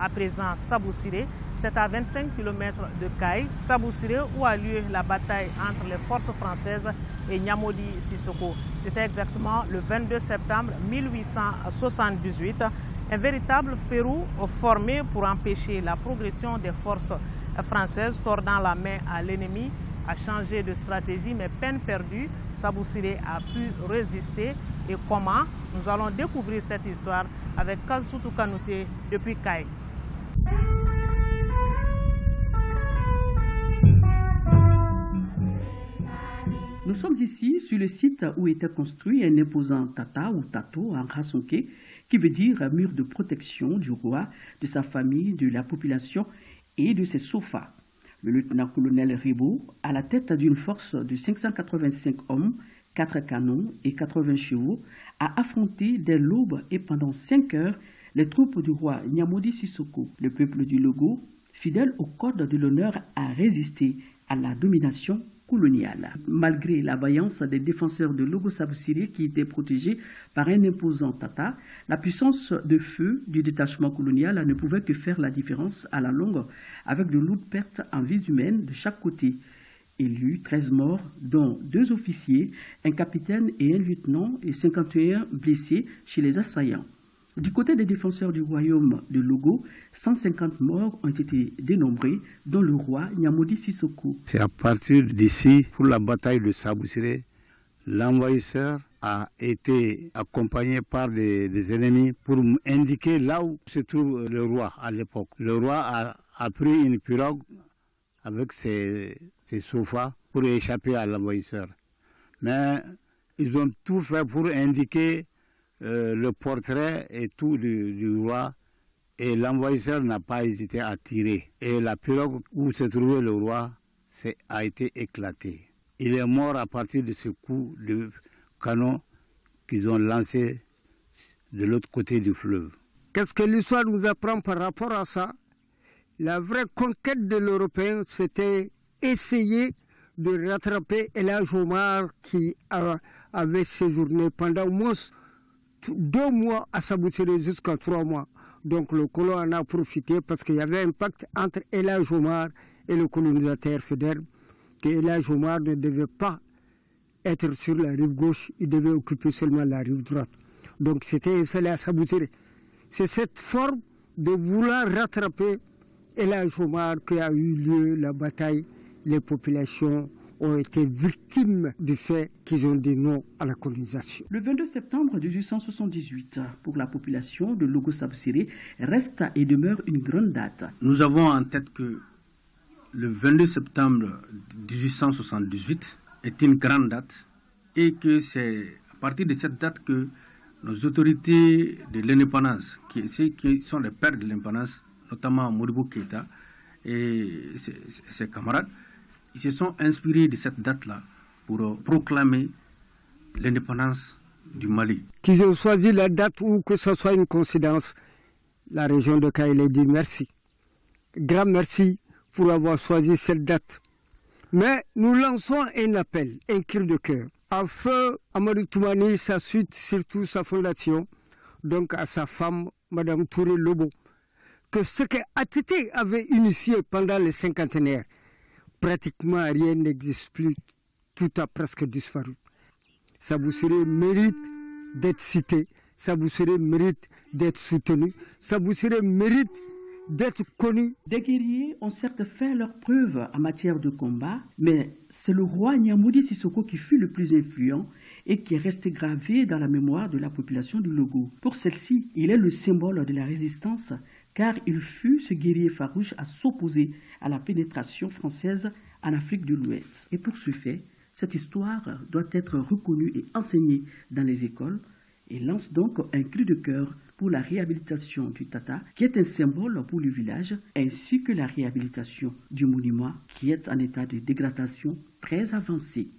à présent Sabou-Siré. C'est à 25 km de Kaye, Sabou-Siré, où a lieu la bataille entre les forces françaises et Niamodi Sissoko. C'était exactement le 22 septembre 1878. Un véritable verrou formé pour empêcher la progression des forces françaises, tordant la main à l'ennemi, a changé de stratégie, mais peine perdue, Sabou-Siré a pu résister. Et comment? Nous allons découvrir cette histoire avec Kazoutou Kanouté depuis Kaye. Nous sommes ici sur le site où était construit un imposant tata ou tato en Rassonké, qui veut dire mur de protection du roi, de sa famille, de la population et de ses sofas. Le lieutenant-colonel Ribaud, à la tête d'une force de 585 hommes, 4 canons et 80 chevaux, a affronté dès l'aube et pendant 5 heures les troupes du roi Niamodi Sissoko. Le peuple du Logo, fidèle au code de l'honneur, a résisté à la domination coloniale. Malgré la vaillance des défenseurs de Logo Sabou-Siré qui étaient protégés par un imposant tata, la puissance de feu du détachement colonial ne pouvait que faire la différence à la longue, avec de lourdes pertes en vies humaines de chaque côté. Il y eut 13 morts, dont 2 officiers, un capitaine et un lieutenant, et 51 blessés chez les assaillants. Du côté des défenseurs du royaume de Logo, 150 morts ont été dénombrés, dont le roi Niamodi Sissoko. C'est à partir d'ici, pour la bataille de Sabou-Siré, l'envahisseur a été accompagné par des ennemis pour indiquer là où se trouve le roi à l'époque. Le roi a pris une pirogue avec ses sofas pour échapper à l'envahisseur. Mais ils ont tout fait pour indiquer le portrait et tout du roi, et l'envahisseur n'a pas hésité à tirer. Et la pirogue où se trouvait le roi a été éclatée. Il est mort à partir de ce coup de canon qu'ils ont lancé de l'autre côté du fleuve. Qu'est-ce que l'histoire nous apprend par rapport à ça? La vraie conquête de l'Européen, c'était essayer de rattraper El Hadj Omar qui avait séjourné pendant au moins 2 mois à Sabou-Siré jusqu'à 3 mois. Donc le colon en a profité parce qu'il y avait un pacte entre El Hadj Omar et le colonisateur Faidherbe, que El Hadj Omar ne devait pas être sur la rive gauche, il devait occuper seulement la rive droite. Donc c'était installé à Sabou-Siré. C'est cette forme de vouloir rattraper El Hadj Omar qui a eu lieu la bataille. Les populations ont été victimes du fait qu'ils ont dit non à la colonisation. Le 22 septembre 1878, pour la population de Logo Sabou-Siré, reste et demeure une grande date. Nous avons en tête que le 22 septembre 1878 est une grande date et que c'est à partir de cette date que nos autorités de l'indépendance, qui sont les pères de l'indépendance, notamment Modibo Keïta et ses camarades, ils se sont inspirés de cette date-là pour proclamer l'indépendance du Mali. Qu'ils ont choisi la date ou que ce soit une coïncidence, la région de Kaye les dit merci. Grand merci pour avoir choisi cette date. Mais nous lançons un appel, un cri de cœur, à feu Amadou Toumani, sa suite, surtout sa fondation, donc à sa femme, Madame Touré Lobo, que ce que Atité avait initié pendant les cinquantenaires, pratiquement rien n'existe plus, tout a presque disparu. Sabou-Siré mérite d'être cité, Sabou-Siré mérite d'être soutenu, Sabou-Siré mérite d'être connu. Des guerriers ont certes fait leurs preuves en matière de combat, mais c'est le roi Niamodi Sissoko qui fut le plus influent et qui est resté gravé dans la mémoire de la population du Logo. Pour celle-ci, il est le symbole de la résistance, car il fut ce guerrier farouche à s'opposer à la pénétration française en Afrique de l'Ouest. Et pour ce fait, cette histoire doit être reconnue et enseignée dans les écoles et lance donc un cri de cœur pour la réhabilitation du Tata, qui est un symbole pour le village, ainsi que la réhabilitation du monument qui est en état de dégradation très avancé.